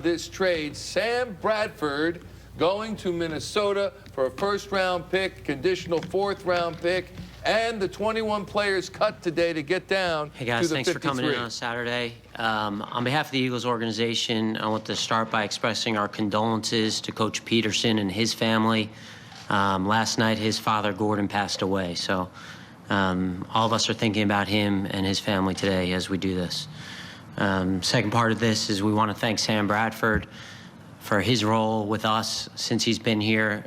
This trade, Sam Bradford going to Minnesota for a first-round pick, conditional fourth-round pick, and the 21 players cut today to get down Hey guys, to the thanks 53. for coming in on Saturday. On behalf of the Eagles organization, I want to start by expressing our condolences to Coach Peterson and his family. Last night, his father, Gordon, passed away. So all of us are thinking about him and his family today as we do this. Second part of this is we want to thank Sam Bradford for his role with us since he's been here.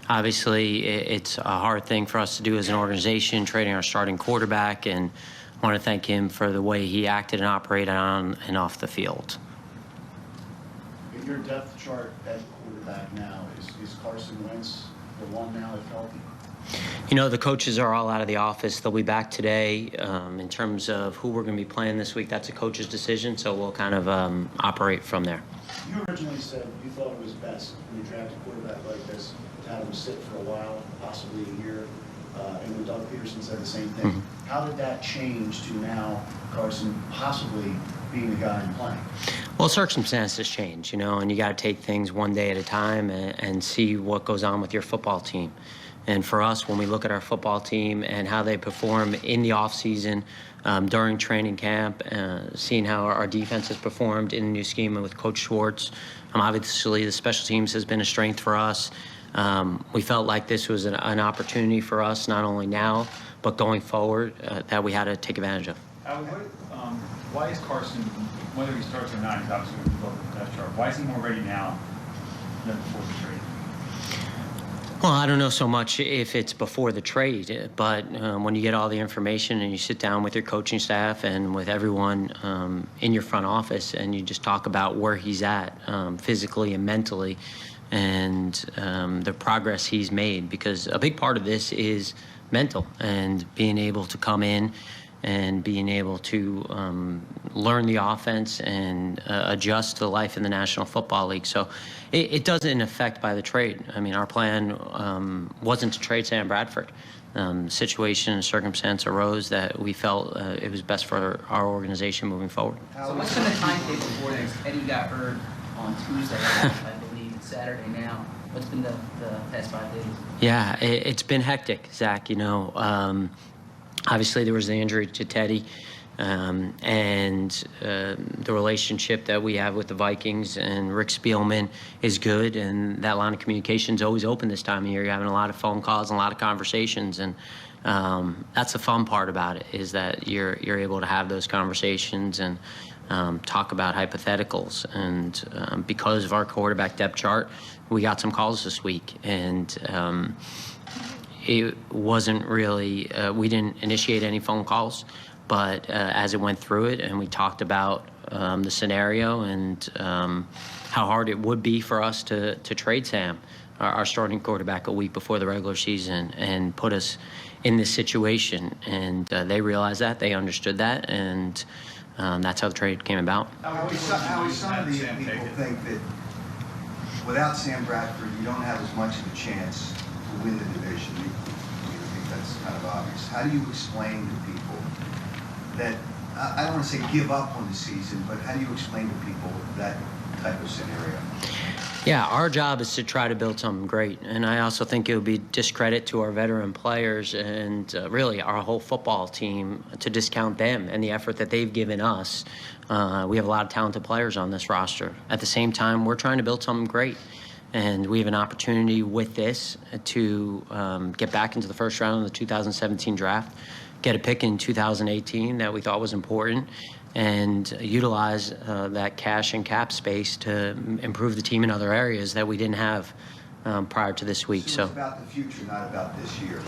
Obviously, it's a hard thing for us to do as an organization, trading our starting quarterback, and I want to thank him for the way he acted and operated on and off the field. In your depth chart at quarterback now, is Carson Wentz the one now if healthy? You know, the coaches are all out of the office. They'll be back today. In terms of who we're going to be playing this week, that's a coach's decision, so we'll kind of operate from there. You originally said you thought it was best when you drafted a quarterback like this to have him sit for a while, possibly a year, and when Doug Peterson said the same thing. Mm-hmm. How did that change to now Carson possibly being the guy and playing? Well, circumstances change, you know, and you got to take things one day at a time and see what goes on with your football team. And for us, when we look at our football team and how they perform in the offseason, during training camp, seeing how our defense has performed in the new scheme with Coach Schwartz, obviously the special teams has been a strength for us. We felt like this was an opportunity for us, not only now, but going forward, that we had to take advantage of. Why is Carson, whether he starts or not, he's obviously going to be the depth chart. Why is he more ready now than before the trade? Well, I don't know so much if it's before the trade, but when you get all the information and you sit down with your coaching staff and with everyone in your front office and you just talk about where he's at physically and mentally and the progress he's made, because a big part of this is mental and being able to come in and being able to learn the offense and adjust to life in the National Football League. So it doesn't affect by the trade. I mean, our plan wasn't to trade Sam Bradford. Situation and circumstance arose that we felt it was best for our organization moving forward. So what's been the timetable for this? Eddie got hurt on Tuesday, I believe. It's Saturday now. What's been the past 5 days? Yeah, it's been hectic, Zach. You know, obviously, there was the injury to Teddy, and the relationship that we have with the Vikings and Rick Spielman is good, and that line of communication is always open this time of year. You're having a lot of phone calls and a lot of conversations, and that's the fun part about it, is that you're able to have those conversations and talk about hypotheticals. And because of our quarterback depth chart, we got some calls this week, and it wasn't really, we didn't initiate any phone calls, but as it went through it and we talked about the scenario and how hard it would be for us to trade Sam, our starting quarterback, a week before the regular season and put us in this situation. And they realized that, they understood that, and that's how the trade came about. Howie, some of the people think that without Sam Bradford, you don't have as much of a chance to win the division. I think that's kind of obvious. How do you explain to people that, I don't want to say give up on the season, but how do you explain to people that type of scenario? Yeah, our job is to try to build something great. And I also think it would be discredit to our veteran players and really our whole football team to discount them and the effort that they've given us. We have a lot of talented players on this roster. At the same time, we're trying to build something great. And we have an opportunity with this to get back into the first round of the 2017 draft, get a pick in 2018 that we thought was important, and utilize that cash and cap space to improve the team in other areas that we didn't have prior to this week. So it's about the future, not about this year.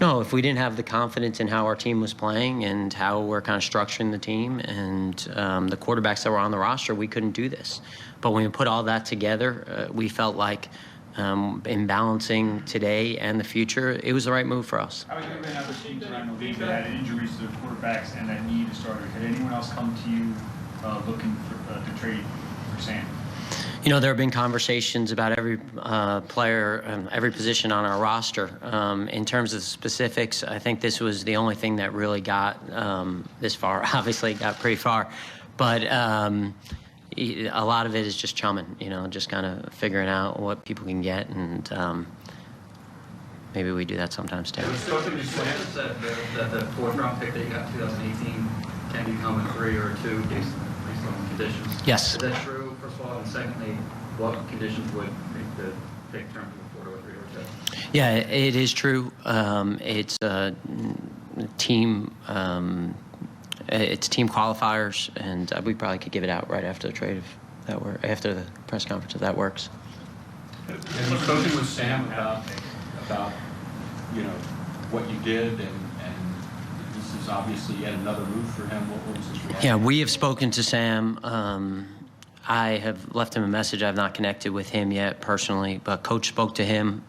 No, if we didn't have the confidence in how our team was playing and how we're kind of structuring the team and the quarterbacks that were on the roster, we couldn't do this. But when we put all that together, we felt like in balancing today and the future, it was the right move for us. How have you been other teams around the league that had injuries to the quarterbacks and that need a starter? Had anyone else come to you looking for to trade for Sam? You know, there have been conversations about every player, every position on our roster. In terms of the specifics, I think this was the only thing that really got this far. Obviously, it got pretty far. But a lot of it is just chumming, just kind of figuring out what people can get, and maybe we do that sometimes too. It was supposed to be planned that the fourth round pick that you got in 2018 can become a 3 or a 2 based on conditions. Yes. Is that true, first of all? And secondly, what conditions would make the pick turn from a 4 to a 3 or a 2? Yeah, it is true. It's team. It's team qualifiers, and we probably could give it out right after the trade if that were after the press conference if that works. Have you spoken with Sam about what you did, and this is obviously yet another move for him? What was his reaction? Yeah, we have spoken to Sam. I have left him a message. I've not connected with him yet personally, but Coach spoke to him.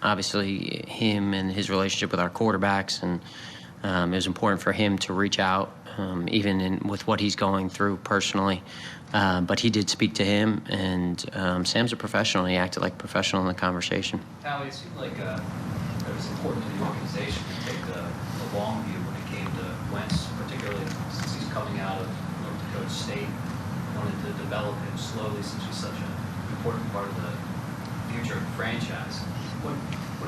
Obviously, him and his relationship with our quarterbacks, and it was important for him to reach out, even with what he's going through personally. But he did speak to him, and Sam's a professional. He acted like a professional in the conversation. Howie, it seemed like it was important to the organization to take the long view when it came to Wentz, particularly since he's coming out of North Dakota State. Wanted to develop him slowly since he's such an important part of the future of the franchise. What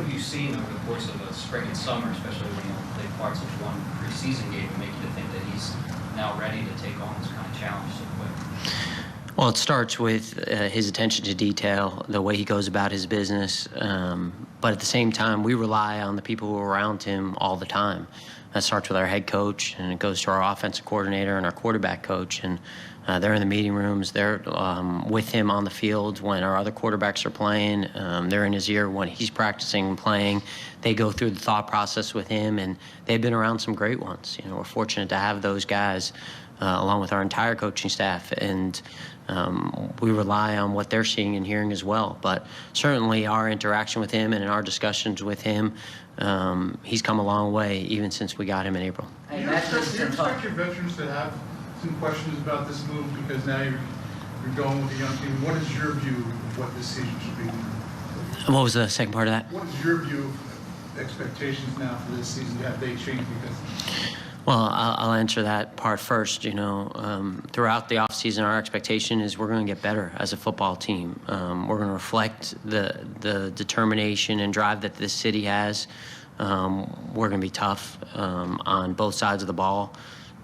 have you seen over the course of the spring and summer, especially when you play parts of one preseason game, and make you think that he's now ready to take on this kind of challenge so quick? Well, it starts with his attention to detail, the way he goes about his business. But at the same time, we rely on the people who are around him all the time. That starts with our head coach, and it goes to our offensive coordinator and our quarterback coach. And they're in the meeting rooms. They're with him on the field when our other quarterbacks are playing. They're in his ear when he's practicing and playing. They go through the thought process with him, and they've been around some great ones. We're fortunate to have those guys along with our entire coaching staff, and we rely on what they're seeing and hearing as well. But certainly our interaction with him and in our discussions with him, he's come a long way even since we got him in April. I Do you imagine this expect, is a tough. your veterans to have some questions about this move, because now you're going with the young team? What is your view of what this season should be? What was the second part of that? What is your view of expectations now for this season? Have they changed? Because Well, I'll answer that part first. Throughout the offseason, our expectation is we're going to get better as a football team. We're going to reflect the determination and drive that this city has. We're going to be tough on both sides of the ball.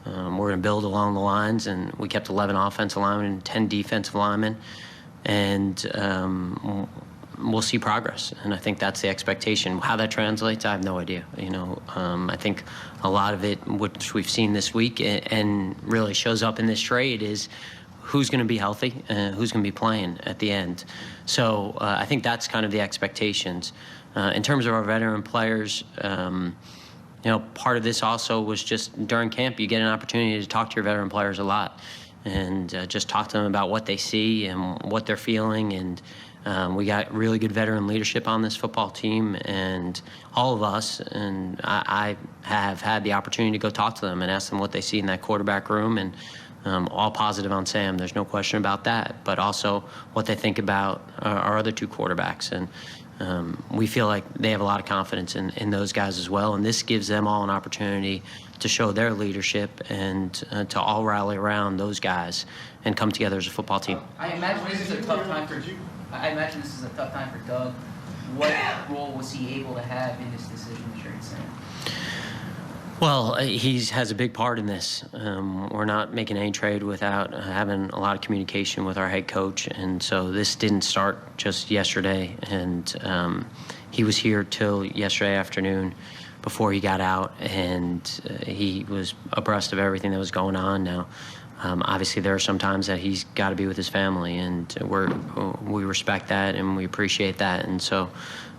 We're going to build along the lines, and we kept 11 offensive linemen and 10 defensive linemen, and we'll see progress. And I think that's the expectation. How that translates, I have no idea. I think a lot of it, which we've seen this week and really shows up in this trade, is who's going to be healthy and who's going to be playing at the end. So I think that's kind of the expectations. In terms of our veteran players, part of this also was just during camp, you get an opportunity to talk to your veteran players a lot and just talk to them about what they see and what they're feeling. And we got really good veteran leadership on this football team, and all of us, and I have had the opportunity to go talk to them and ask them what they see in that quarterback room, and all positive on Sam. There's no question about that, but also what they think about our other two quarterbacks. And we feel like they have a lot of confidence in those guys as well, and this gives them all an opportunity to show their leadership and to all rally around those guys and come together as a football team. I imagine this is a tough time for Doug. What role was he able to have in this decision to trade Sam? Well, he has a big part in this. We're not making any trade without having a lot of communication with our head coach, and so this didn't start just yesterday. And he was here till yesterday afternoon before he got out, and he was abreast of everything that was going on. Now, obviously, there are some times that he's got to be with his family, and we respect that and we appreciate that. And so,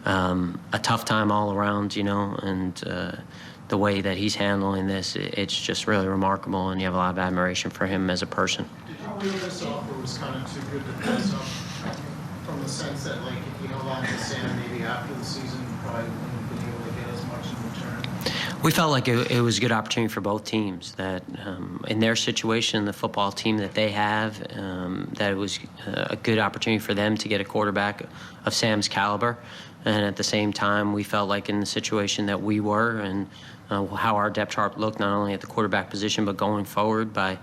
a tough time all around, and the way that he's handling this, it's just really remarkable, and you have a lot of admiration for him as a person. Did you feel this offer was kind of too good to pass up, from the sense that, like, if you held on to Sam maybe after the season, you probably wouldn't have been able to get as much in return? We felt like it was a good opportunity for both teams, that in their situation, the football team that they have, that it was a good opportunity for them to get a quarterback of Sam's caliber. And at the same time, we felt like in the situation that we were and how our depth chart looked, not only at the quarterback position, but going forward by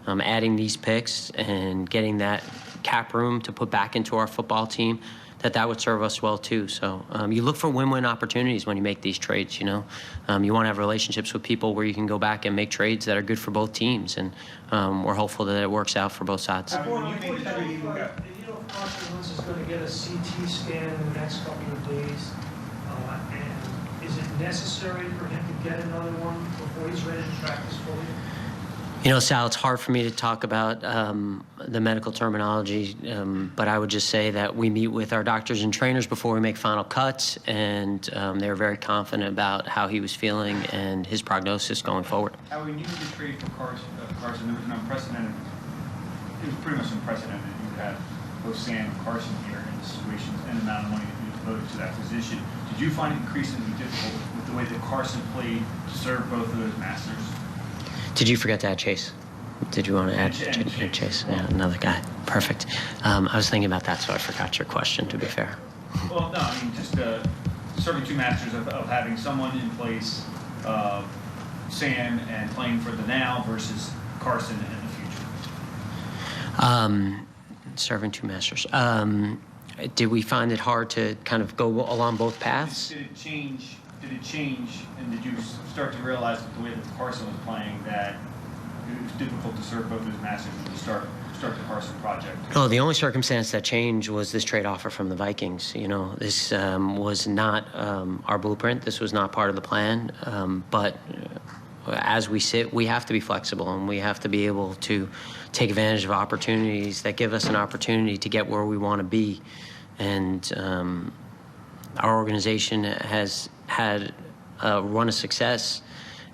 adding these picks and getting that cap room to put back into our football team, that would serve us well too. So you look for win-win opportunities when you make these trades. You know, you want to have relationships with people where you can go back and make trades that are good for both teams, and we're hopeful that it works out for both sides. Do you know if Carson Wentz is going to get a CT scan in the next couple of days? And is it necessary for him to get another one before he's ready to practice fully? You know, Sal, it's hard for me to talk about the medical terminology, but I would just say that we meet with our doctors and trainers before we make final cuts, and they were very confident about how he was feeling and his prognosis going forward. Howie, when you did the trade for Carson, there was an unprecedented, it was pretty much unprecedented that you would have both Sam and Carson here in the situations and the amount of money that you devoted to that position. Did you find it increasingly difficult with the way that Carson played to serve both of those masters? Did you forget to add Chase? Did you want to add Chase? Yeah, another guy. Perfect. I was thinking about that, so I forgot your question, to be fair. Well, no, I mean, just serving two masters of having someone in place, Sam, and playing for the now versus Carson in the future. Serving two masters. Did we find it hard to kind of go along both paths? Did it change, and did you start to realize that the way that Carson was playing that it was difficult to serve both his masters and to start the Carson project? Oh, the only circumstance that changed was this trade offer from the Vikings. You know, this was not our blueprint. This was not part of the plan. But as we sit, we have to be flexible, and we have to be able to take advantage of opportunities that give us an opportunity to get where we want to be. And our organization has had a run of success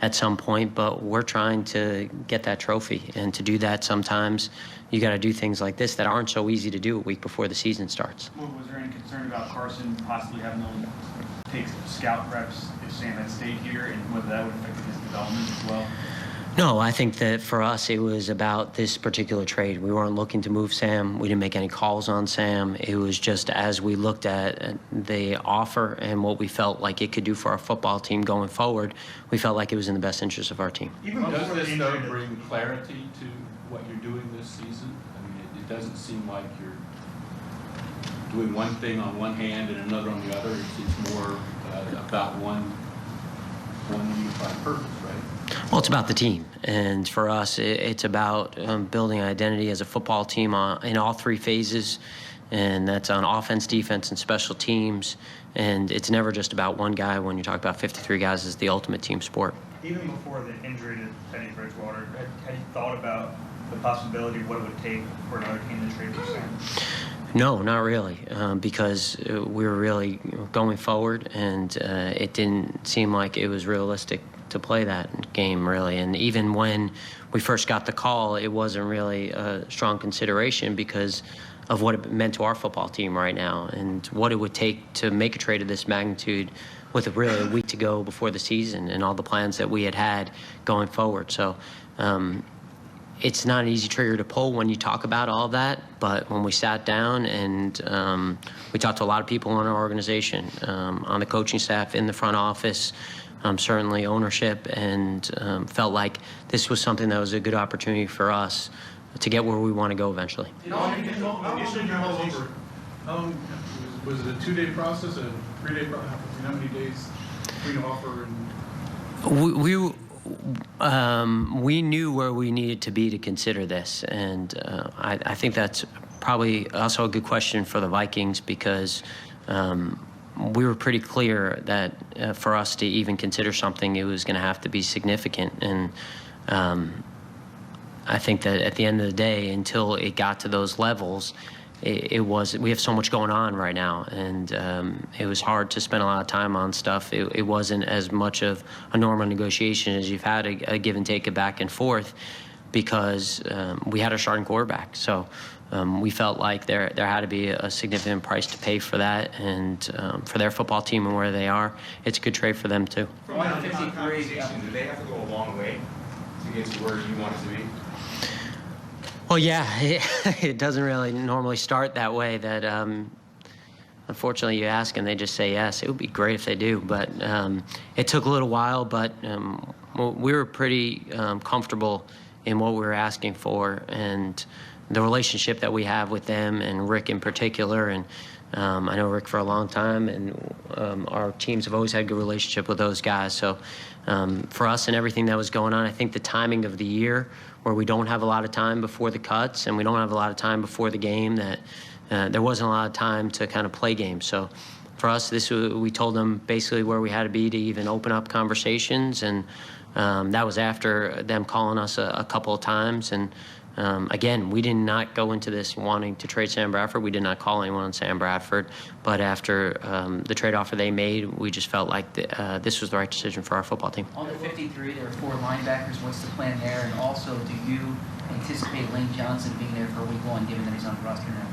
at some point, but we're trying to get that trophy. And to do that, sometimes you got to do things like this that aren't so easy to do a week before the season starts. Was there any concern about Carson possibly having to take scout reps if Sam had stayed here, and whether that would affect his development as well? No, I think that for us, it was about this particular trade. We weren't looking to move Sam. We didn't make any calls on Sam. It was just as we looked at the offer and what we felt like it could do for our football team going forward, we felt like it was in the best interest of our team. Does this, though, bring clarity to what you're doing this season? I mean, it doesn't seem like you're doing one thing on one hand and another on the other. It's more about one unified purpose, right? Well, it's about the team, and for us, it's about building an identity as a football team in all three phases, and that's on offense, defense, and special teams. And it's never just about one guy. When you talk about 53 guys, it's the ultimate team sport. Even before the injury to Teddy Bridgewater, had you thought about the possibility of what it would take for another team to trade for Sam? No, not really, because we were really going forward, and it didn't seem like it was realistic to play that game, really. And even when we first got the call, it wasn't really a strong consideration because of what it meant to our football team right now and what it would take to make a trade of this magnitude with really a week to go before the season and all the plans that we had going forward. So it's not an easy trigger to pull when you talk about all of that, but when we sat down and we talked to a lot of people in our organization, on the coaching staff, in the front office, certainly ownership, and felt like this was something that was a good opportunity for us to get where we want to go eventually. How long was it? A 2-day process, a 3-day process? How many days between offer and? We knew where we needed to be to consider this, and I think that's probably also a good question for the Vikings because we were pretty clear that for us to even consider something, it was going to have to be significant. And I think that at the end of the day, until it got to those levels, we have so much going on right now, and it was hard to spend a lot of time on stuff. It wasn't as much of a normal negotiation as you've had a give and take, a back and forth, because we had a starting quarterback. So we felt like there had to be a significant price to pay for that, and for their football team and where they are, it's a good trade for them too. From that 53, do they have to go a long way to get to where you want it to be? Well, yeah, it doesn't really normally start that way. That unfortunately, you ask and they just say yes. It would be great if they do, but it took a little while. But we were pretty comfortable in what we were asking for, and the relationship that we have with them and Rick in particular. And I know Rick for a long time, and our teams have always had a good relationship with those guys. So for us and everything that was going on, I think the timing of the year, where we don't have a lot of time before the cuts and we don't have a lot of time before the game, that there wasn't a lot of time to kind of play games. So for us, we told them basically where we had to be to even open up conversations, and that was after them calling us a couple of times. And again, we did not go into this wanting to trade Sam Bradford. We did not call anyone on Sam Bradford. But after the trade offer they made, we just felt like this was the right decision for our football team. On the 53, there are 4 linebackers. What's the plan there? And also, do you anticipate Lane Johnson being there for week 1, given that he's on the roster now?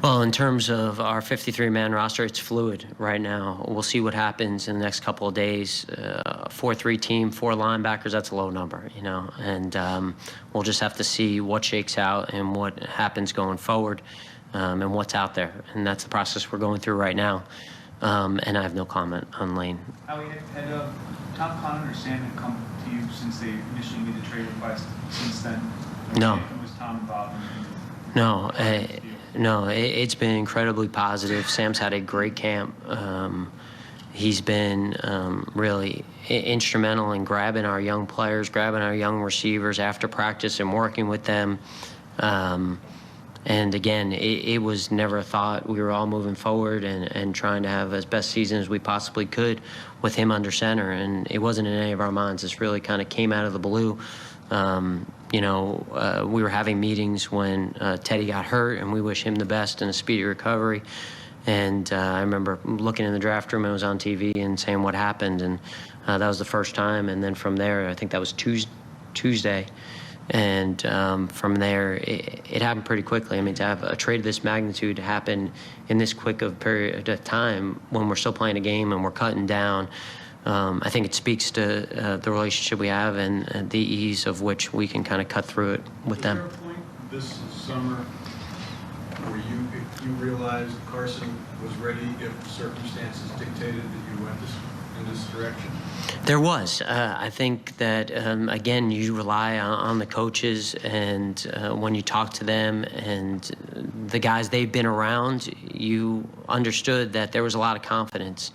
Well, in terms of our 53-man roster, it's fluid right now. We'll see what happens in the next couple of days. 4-3 team, 4 linebackers, that's a low number, you know. And we'll just have to see what shakes out and what happens going forward, and what's out there. And that's the process we're going through right now. And I have no comment on Lane. Howie, had Tom Connon or Sam had come to you since they initially made the trade request since then? No. Was Tom involved in No. No, it's been incredibly positive. Sam's had a great camp. He's been really instrumental in grabbing our young players, grabbing our young receivers after practice and working with them. And again, it was never a thought. We were all moving forward and trying to have as best season as we possibly could with him under center. And it wasn't in any of our minds. This really kind of came out of the blue. You know, we were having meetings when Teddy got hurt, and we wish him the best and a speedy recovery. And I remember looking in the draft room, and it was on TV, and saying what happened. And that was the first time. And then from there, I think that was Tuesday. And from there, it happened pretty quickly. I mean, to have a trade of this magnitude happen in this quick of period of time when we're still playing a game and we're cutting down, I think it speaks to the relationship we have and the ease of which we can kind of cut through it with them. Was there a point this summer where you realized Carson was ready if circumstances dictated that you went in this direction? There was. I think that, again, you rely on the coaches, and when you talk to them and the guys they've been around, you understood that there was a lot of confidence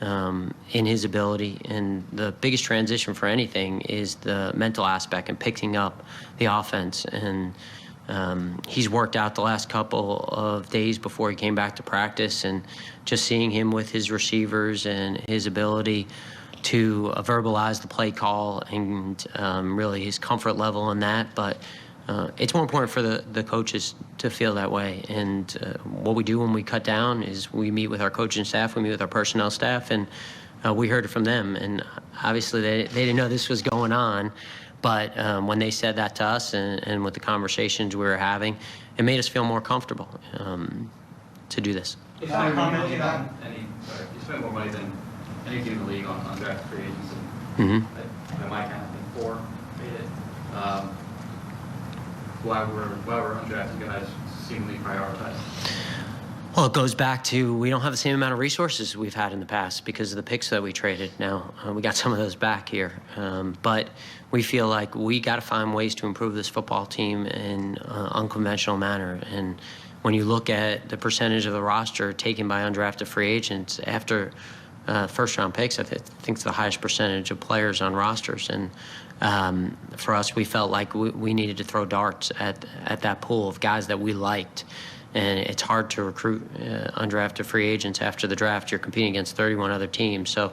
in his ability. And the biggest transition for anything is the mental aspect and picking up the offense. And he's worked out the last couple of days before he came back to practice, and just seeing him with his receivers and his ability to verbalize the play call and really his comfort level in that. But it's more important for the coaches to feel that way. And what we do when we cut down is we meet with our coaching staff, we meet with our personnel staff, and we heard it from them. And obviously they didn't know this was going on, but when they said that to us and with the conversations we were having, it made us feel more comfortable to do this. You spend more money than any team in the league on draft free agents. And by my count, I think 4 made it. Why were undrafted guys seemingly prioritized? Well, it goes back to we don't have the same amount of resources we've had in the past because of the picks that we traded. Now, we got some of those back here. But we feel like we got to find ways to improve this football team in an unconventional manner. And when you look at the percentage of the roster taken by undrafted free agents after first-round picks, I think it's the highest percentage of players on rosters. And for us, we felt like we needed to throw darts at that pool of guys that we liked. And it's hard to recruit undrafted free agents after the draft. You're competing against 31 other teams. So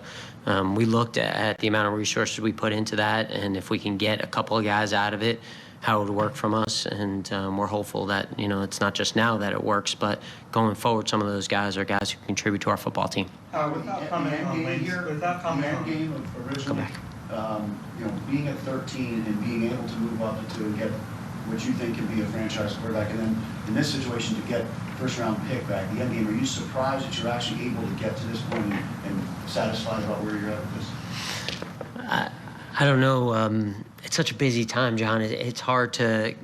we looked at the amount of resources we put into that, and if we can get a couple of guys out of it, how it would work from us. And we're hopeful that, you know, it's not just now that it works, but going forward, some of those guys are guys who contribute to our football team. Without commenting on the end game of originally, you know, being at 13 and being able to move up to get what you think can be a franchise quarterback, and then in this situation to get first-round pick back, the end game, are you surprised that you're actually able to get to this point and satisfied about where you're at with this? I don't know. It's such a busy time, John. It's hard to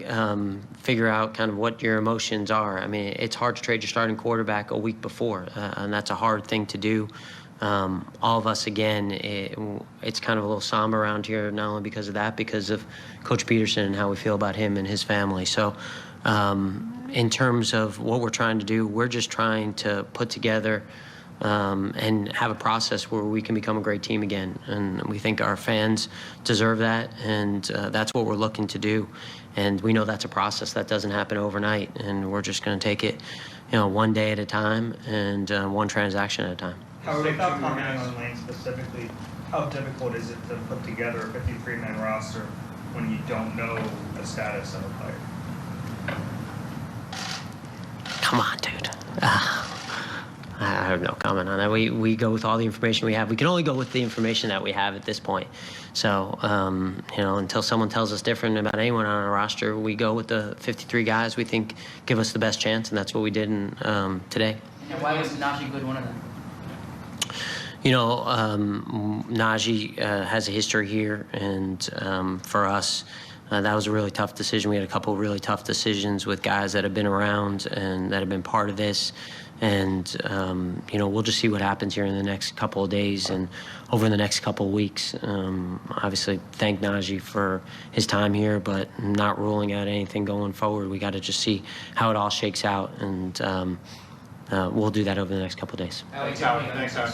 figure out kind of what your emotions are. I mean, it's hard to trade your starting quarterback a week before, and that's a hard thing to do. all of us, again, it's kind of a little somber around here, not only because of that, because of Coach Peterson and how we feel about him and his family. So in terms of what we're trying to do, we're just trying to put together and have a process where we can become a great team again. And we think our fans deserve that, and that's what we're looking to do. And we know that's a process that doesn't happen overnight, and we're just going to take it, one day at a time and one transaction at a time. Without commenting on Lane specifically, how difficult is it to put together a 53-man roster when you don't know the status of a player? Come on, dude. I have no comment on that. We go with all the information we have. We can only go with the information that we have at this point. So, until someone tells us different about anyone on our roster, we go with the 53 guys we think give us the best chance, and that's what we did today. And why was Najee Good one of them? Najee has a history here, and for us, that was a really tough decision. We had a couple of really tough decisions with guys that have been around and that have been part of this. And, we'll just see what happens here in the next couple of days and over the next couple of weeks. Obviously, thank Najee for his time here, but not ruling out anything going forward. We got to just see how it all shakes out, and we'll do that over the next couple of days. Thanks, Howard. Thanks, Howard.